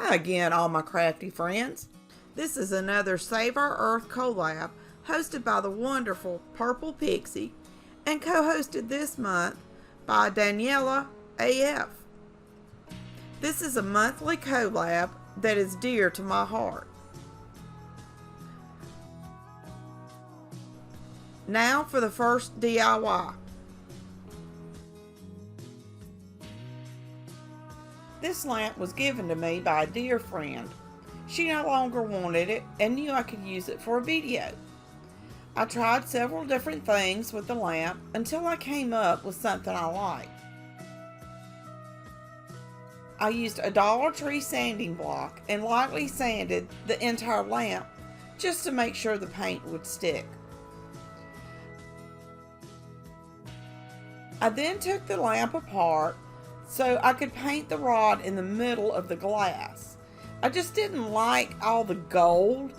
Hi again, all my crafty friends. This is another Save Our Earth collab hosted by the wonderful Purple Pixie and co-hosted this month by Daniela AF. This is a monthly collab that is dear to my heart. Now for the first DIY. This lamp was given to me by a dear friend. She no longer wanted it and knew I could use it for a video. I tried several different things with the lamp until I came up with something I liked. I used a Dollar Tree sanding block and lightly sanded the entire lamp just to make sure the paint would stick. I then took the lamp apart so I could paint the rod in the middle of the glass. I just didn't like all the gold,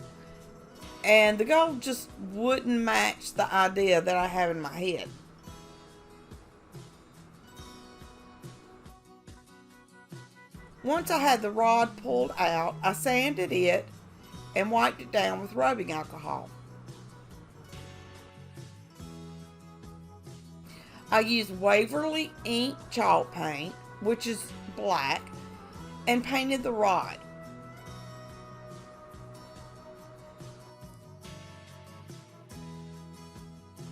and the gold just wouldn't match the idea that I have in my head. Once I had the rod pulled out, I sanded it and wiped it down with rubbing alcohol. I used Waverly ink chalk paint, which is black, and painted the rod.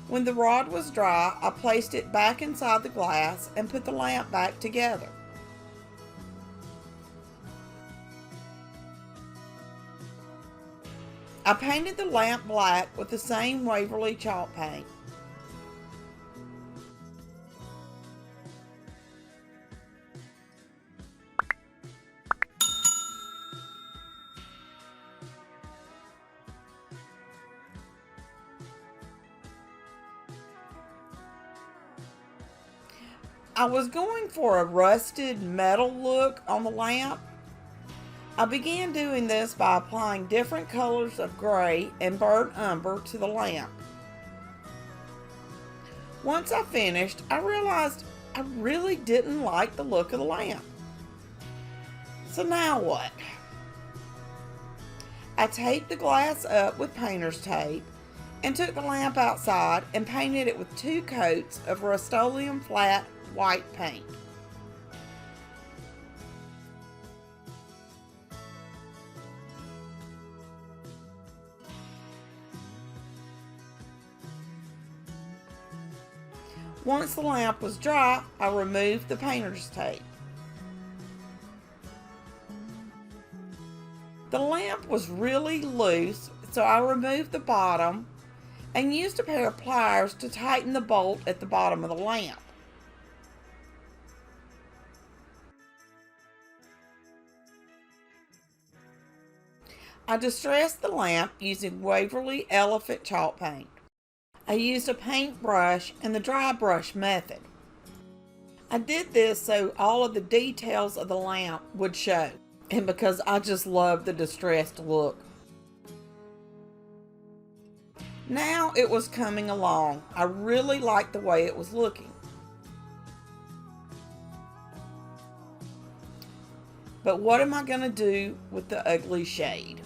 When the rod was dry, I placed it back inside the glass and put the lamp back together. I painted the lamp black with the same Waverly chalk paint. I was going for a rusted metal look on the lamp. I began doing this by applying different colors of gray and burnt umber to the lamp. Once I finished, I realized I really didn't like the look of the lamp. So now what? I taped the glass up with painter's tape and took the lamp outside and painted it with 2 coats of Rust-Oleum flat white paint. Once the lamp was dry, I removed the painter's tape. The lamp was really loose, so I removed the bottom and used a pair of pliers to tighten the bolt at the bottom of the lamp. I distressed the lamp using Waverly Elephant chalk paint. I used a paintbrush and the dry brush method. I did this so all of the details of the lamp would show, and because I just love the distressed look. Now it was coming along. I really liked the way it was looking. But what am I going to do with the ugly shade?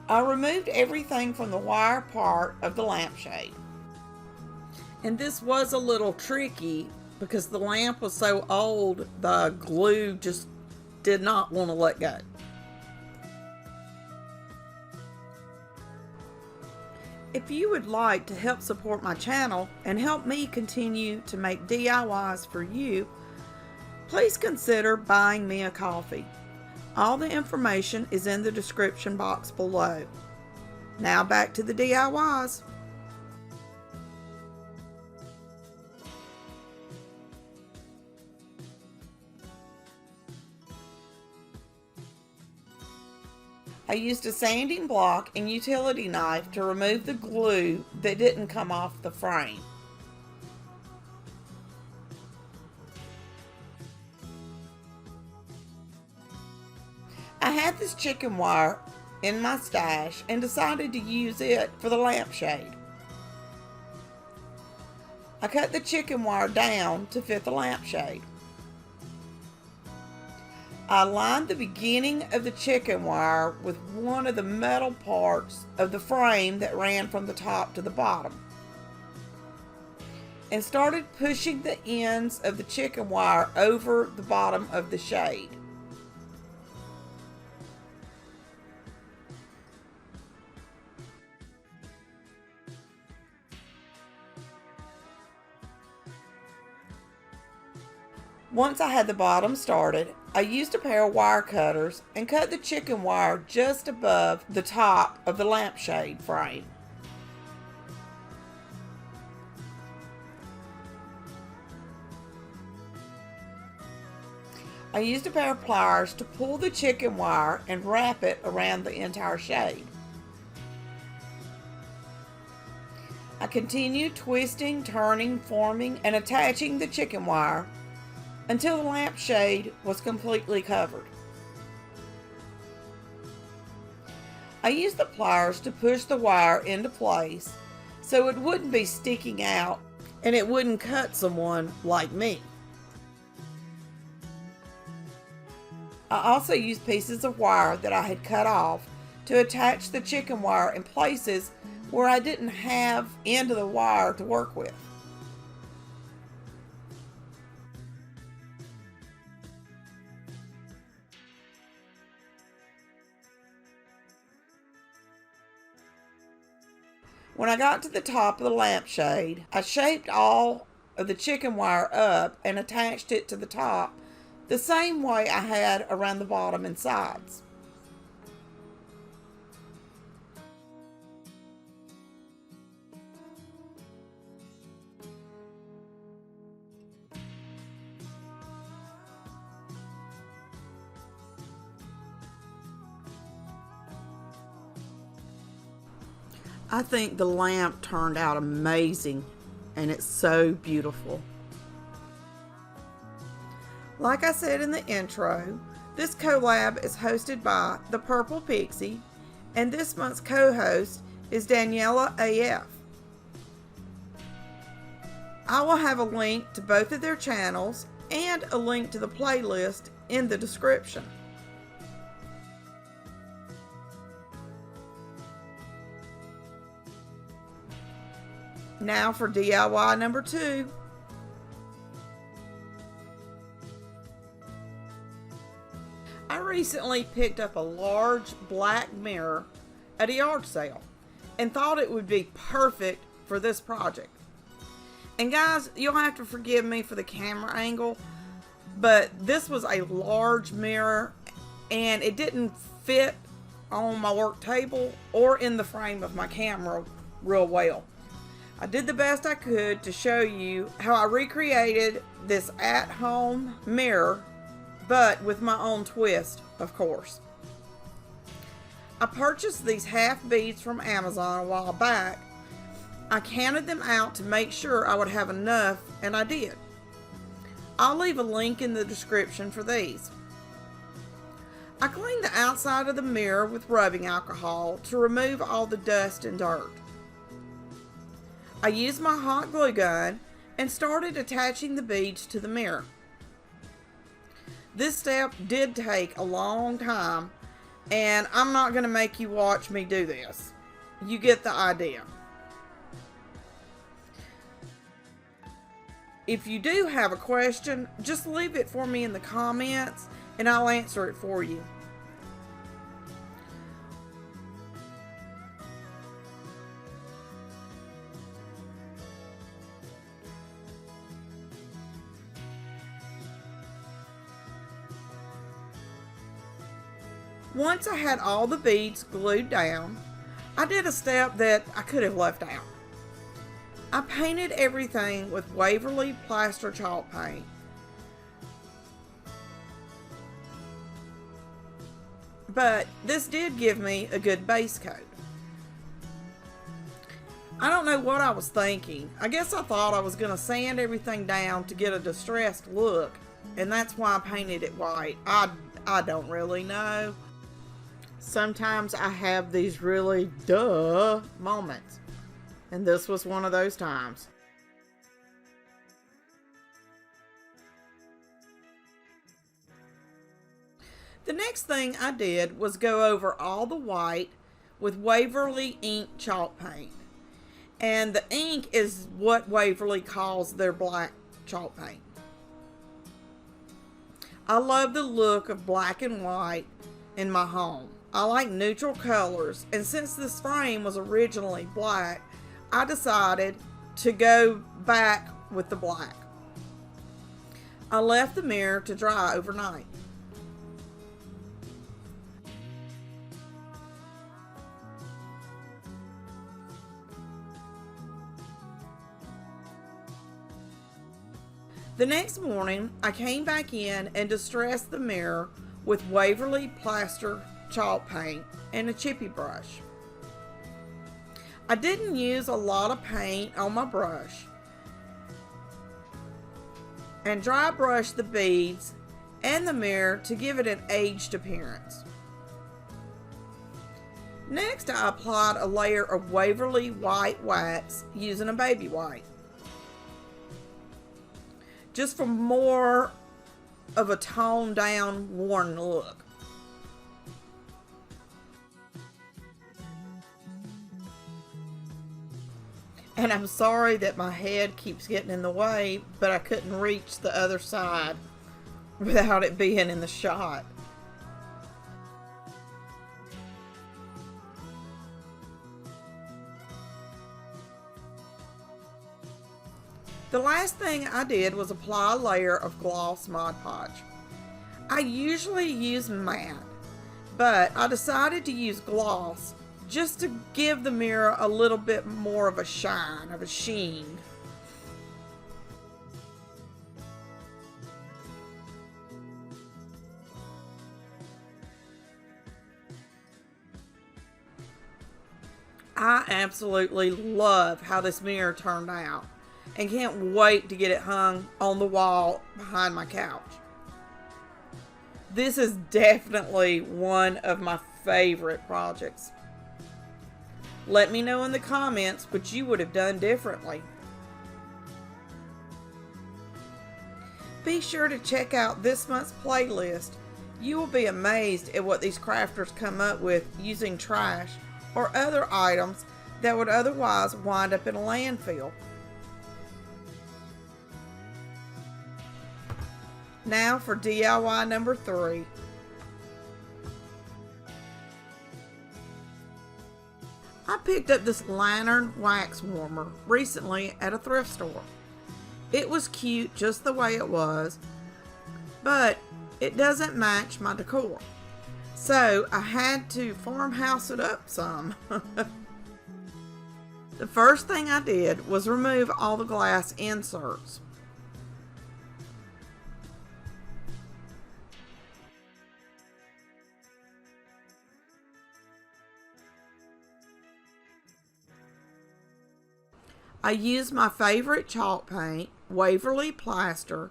I removed everything from the wire part of the lampshade. And this was a little tricky because the lamp was so old, the glue just did not want to let go. If you would like to help support my channel and help me continue to make DIYs for you, please consider buying me a coffee. All the information is in the description box below. Now back to the DIYs. I used a sanding block and utility knife to remove the glue that didn't come off the frame. I had this chicken wire in my stash and decided to use it for the lampshade. I cut the chicken wire down to fit the lampshade. I lined the beginning of the chicken wire with one of the metal parts of the frame that ran from the top to the bottom, and started pushing the ends of the chicken wire over the bottom of the shade. Once I had the bottom started, I used a pair of wire cutters and cut the chicken wire just above the top of the lampshade frame. I used a pair of pliers to pull the chicken wire and wrap it around the entire shade. I continued twisting, turning, forming, and attaching the chicken wire until the lampshade was completely covered. I used the pliers to push the wire into place so it wouldn't be sticking out and it wouldn't cut someone like me. I also used pieces of wire that I had cut off to attach the chicken wire in places where I didn't have end of the wire to work with. When I got to the top of the lampshade, I shaped all of the chicken wire up and attached it to the top the same way I had around the bottom and sides. I think the lamp turned out amazing, and it's so beautiful. Like I said in the intro, this collab is hosted by the Purple Pixie, and this month's co-host is Daniela AF. I will have a link to both of their channels and a link to the playlist in the description. Now for DIY number 2. I recently picked up a large black mirror at a yard sale and thought it would be perfect for this project. And guys, you'll have to forgive me for the camera angle, but this was a large mirror and it didn't fit on my work table or in the frame of my camera real well. I did the best I could to show you how I recreated this at-home mirror, but with my own twist, of course. I purchased these half beads from Amazon a while back. I counted them out to make sure I would have enough, and I did. I'll leave a link in the description for these. I cleaned the outside of the mirror with rubbing alcohol to remove all the dust and dirt. I used my hot glue gun and started attaching the beads to the mirror. This step did take a long time, and I'm not going to make you watch me do this. You get the idea. If you do have a question, just leave it for me in the comments and I'll answer it for you. Once I had all the beads glued down, I did a step that I could have left out. I painted everything with Waverly Plaster Chalk paint. But this did give me a good base coat. I don't know what I was thinking. I guess I thought I was going to sand everything down to get a distressed look, and that's why I painted it white. I don't really know. Sometimes I have these really duh moments, and this was one of those times. The next thing I did was go over all the white with Waverly ink chalk paint. And the ink is what Waverly calls their black chalk paint. I love the look of black and white in my home. I like neutral colors, and since this frame was originally black, I decided to go back with the black. I left the mirror to dry overnight. The next morning, I came back in and distressed the mirror with Waverly Plaster chalk paint and a chippy brush. I didn't use a lot of paint on my brush, and dry brushed the beads and the mirror to give it an aged appearance. Next, I applied a layer of Waverly white wax using a baby white, just for more of a toned down, worn look. And I'm sorry that my head keeps getting in the way, but I couldn't reach the other side without it being in the shot. The last thing I did was apply a layer of gloss Mod Podge. I usually use matte, but I decided to use gloss just to give the mirror a little bit more of a shine, of a sheen. I absolutely love how this mirror turned out, and can't wait to get it hung on the wall behind my couch. This is definitely one of my favorite projects. Let me know in the comments what you would have done differently. Be sure to check out this month's playlist. You will be amazed at what these crafters come up with using trash or other items that would otherwise wind up in a landfill. Now for DIY number 3. I picked up this lantern wax warmer recently at a thrift store. It was cute just the way it was, but it doesn't match my decor. So I had to farmhouse it up some. The first thing I did was remove all the glass inserts. I used my favorite chalk paint, Waverly Plaster,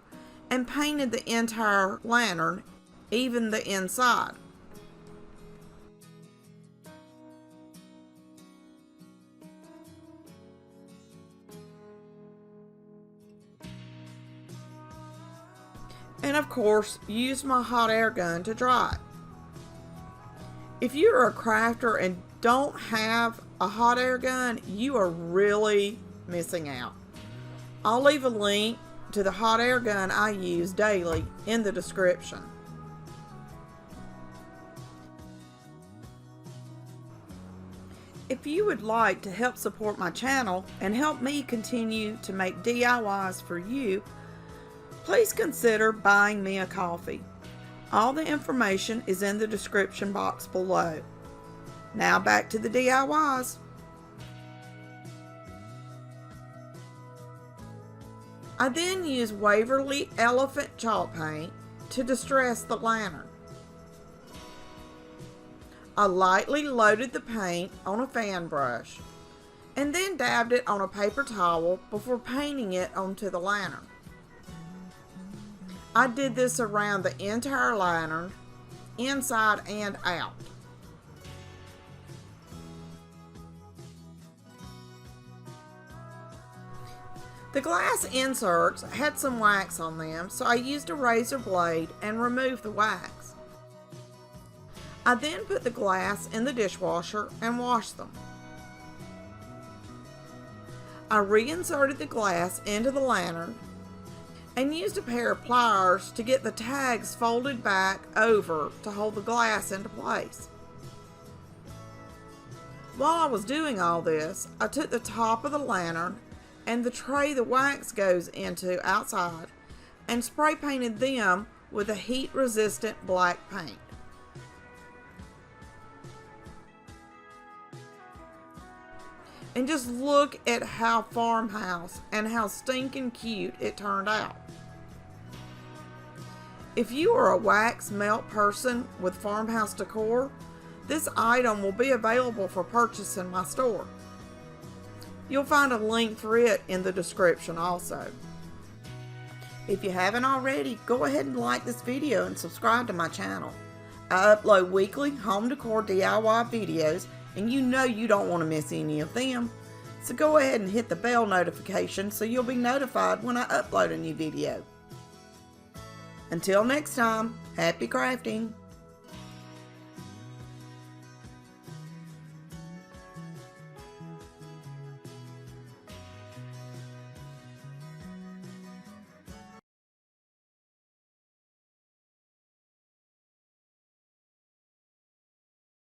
and painted the entire lantern, even the inside. And of course, used my hot air gun to dry it. If you are a crafter and don't have a hot air gun, you are really missing out. I'll leave a link to the hot air gun I use daily in the description. If you would like to help support my channel and help me continue to make DIYs for you, please consider buying me a coffee. All the information is in the description box below. Now back to the DIYs. I then used Waverly Elephant chalk paint to distress the lantern. I lightly loaded the paint on a fan brush and then dabbed it on a paper towel before painting it onto the lantern. I did this around the entire lantern, inside and out. The glass inserts had some wax on them, so I used a razor blade and removed the wax. I then put the glass in the dishwasher and washed them. I reinserted the glass into the lantern and used a pair of pliers to get the tags folded back over to hold the glass into place. While I was doing all this, I took the top of the lantern and the tray the wax goes into outside and spray painted them with a heat-resistant black paint. And just look at how farmhouse and how stinking cute it turned out. If you are a wax melt person with farmhouse decor, this item will be available for purchase in my store. You'll find a link for it in the description also. If you haven't already, go ahead and like this video and subscribe to my channel. I upload weekly home decor DIY videos, and you know you don't want to miss any of them. So go ahead and hit the bell notification so you'll be notified when I upload a new video. Until next time, happy crafting!